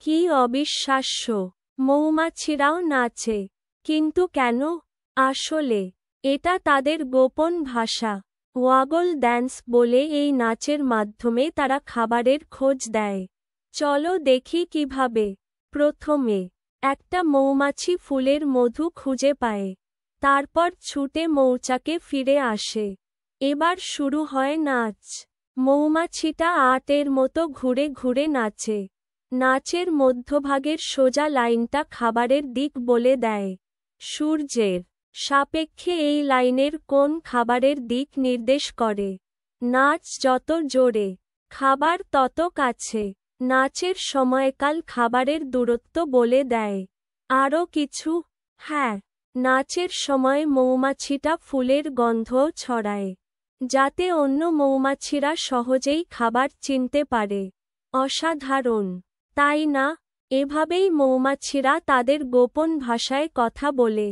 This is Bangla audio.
কি অবিশ্বাস্য! মৌমাছিরাও নাচে। কিন্তু কেন? আসলে এটা তাদের গোপন ভাষা। ওয়াগল ড্যান্স বলে এই নাচের মাধ্যমে তারা খাবারের খোঁজ দেয়। চলো দেখি কিভাবে। প্রথমে একটা মৌমাছি ফুলের মধু খুঁজে পায়। তারপর ছুটে মৌচাকে ফিরে আসে। এবার শুরু হয় নাচ। মৌমাছিটা আটের মতো ঘুরে ঘুরে নাচে। নাচের মধ্যভাগের সোজা লাইনটা খাবারের দিক বলে দেয়। সূর্যের সাপেক্ষে এই লাইনের কোণ খাবারের দিক নির্দেশ করে। নাচ যত জোরে, খাবার তত কাছে। নাচের সময়কাল খাবারের দূরত্ব বলে দেয়। আরও কিছু? হ্যাঁ, নাচের সময় মৌমাছিটা ফুলের গন্ধও ছড়ায়, যাতে অন্য মৌমাছিরা সহজেই খাবার চিনতে পারে। অসাধারণ, তাই না? এভাবেই মৌমাছিরা তাদের গোপন ভাষায় কথা বলে।